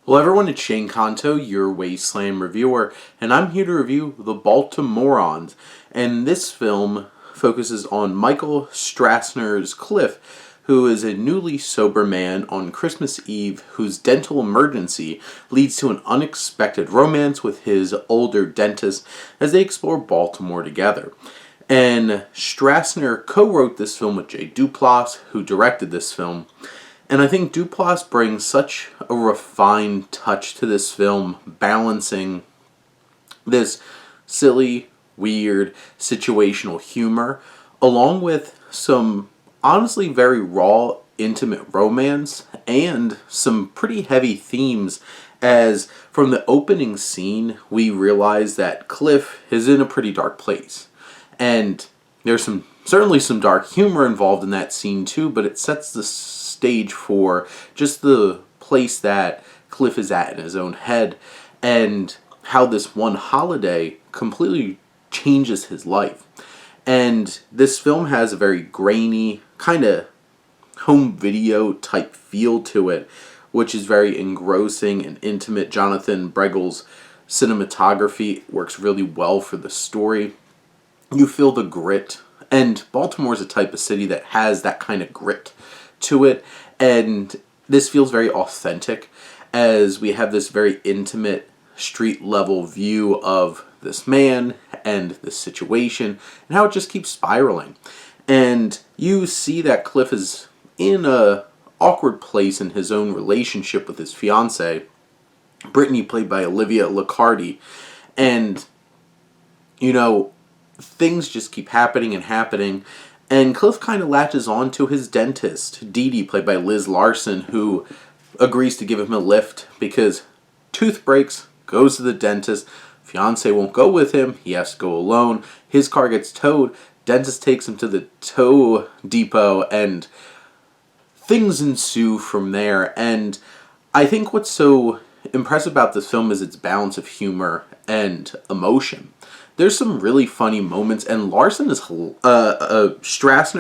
Hello everyone, it's Shane Kanto, your Wasteland reviewer, and I'm here to review The Baltimorons. And this film focuses on Michael Strassner's Cliff, who is a newly sober man on Christmas Eve whose dental emergency leads to an unexpected romance with his older dentist as they explore Baltimore together. And Strassner co-wrote this film with Jay Duplass, who directed this film. And I think Duplass brings such a refined touch to this film, balancing this silly, weird, situational humor, along with some honestly very raw, intimate romance, and some pretty heavy themes, as from the opening scene, we realize that Cliff is in a pretty dark place. And there's certainly some dark humor involved in that scene too, but it sets the stage for just the place that Cliff is at in his own head, and how this one holiday completely changes his life. And this film has a very grainy, kind of home video type feel to it, which is very engrossing and intimate. Jonathan Bregel's cinematography works really well for the story. You feel the grit, and Baltimore is a type of city that has that kind of grit to it, and this feels very authentic as we have this very intimate street level view of this man and this situation and how it just keeps spiraling. And you see that Cliff is in a awkward place in his own relationship with his fiancée, Brittany, played by Olivia Liccardi, and things just keep happening and happening. And Cliff kind of latches on to his dentist, Dee Dee, played by Liz Larson, who agrees to give him a lift because tooth breaks, goes to the dentist, fiance won't go with him, he has to go alone, his car gets towed, dentist takes him to the tow depot, and things ensue from there. And I think what's so impressive about this film is its balance of humor and emotion. There's some really funny moments, and Strassner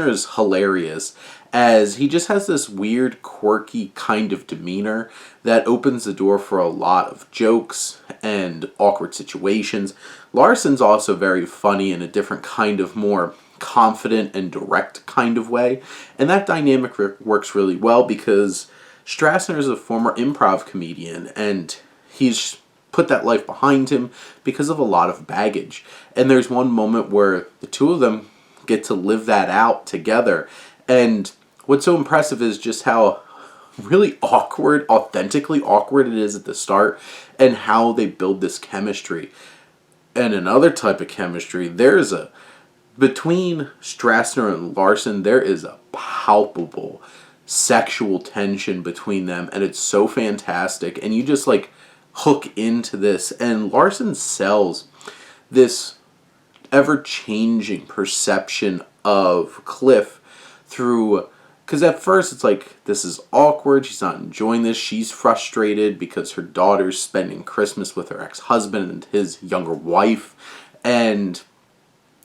is hilarious, as he just has this weird, quirky kind of demeanor that opens the door for a lot of jokes and awkward situations. Larson's also very funny in a different kind of more confident and direct kind of way, and that dynamic works really well because Strassner is a former improv comedian, and he's put that life behind him because of a lot of baggage. And there's one moment where the two of them get to live that out together. And what's so impressive is just how really awkward, authentically awkward it is at the start, and how they build this chemistry. And another type of chemistry, between Strassner and Larson, there is a palpable sexual tension between them, and it's so fantastic. And you just hook into this, and Larson sells this ever-changing perception of Cliff through, because at first it's this is awkward, she's not enjoying this, she's frustrated because her daughter's spending Christmas with her ex-husband and his younger wife, and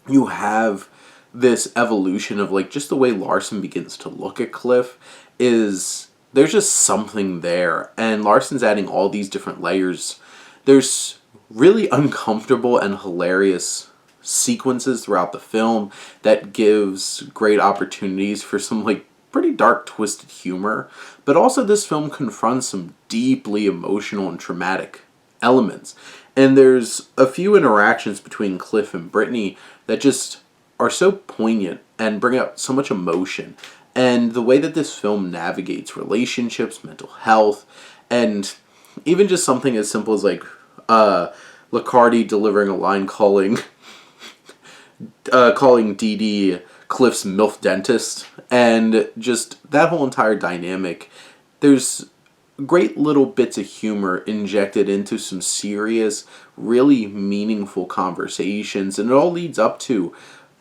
you have this evolution of just the way Larson begins to look at Cliff is there's just something there, and Larson's adding all these different layers. There's really uncomfortable and hilarious sequences throughout the film that gives great opportunities for some pretty dark, twisted humor, but also this film confronts some deeply emotional and traumatic elements. And there's a few interactions between Cliff and Brittany that just are so poignant and bring out so much emotion. And the way that this film navigates relationships, mental health, and even just something as simple as Liccardi delivering a line calling Dee Dee Cliff's MILF dentist, and just that whole entire dynamic. There's great little bits of humor injected into some serious, really meaningful conversations, and it all leads up to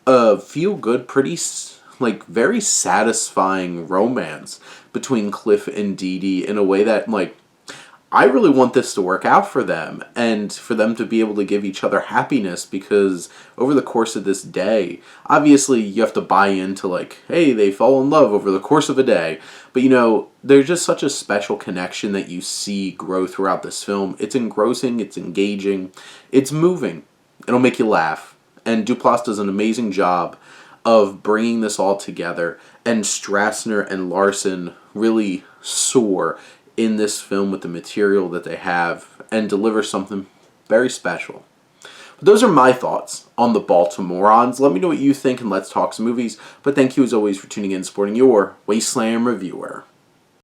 a feel-good, pretty very satisfying romance between Cliff and Dee Dee in a way that I really want this to work out for them and for them to be able to give each other happiness, because over the course of this day, obviously you have to buy into like, hey, they fall in love over the course of a day. But there's just such a special connection that you see grow throughout this film. It's engrossing, it's engaging, it's moving. It'll make you laugh. And Duplass does an amazing job of bringing this all together, and Strassner and Larson really soar in this film with the material that they have and deliver something very special. But those are my thoughts on the Baltimorons. Let me know what you think and let's talk some movies. But thank you as always for tuning in and supporting your Wasteland reviewer.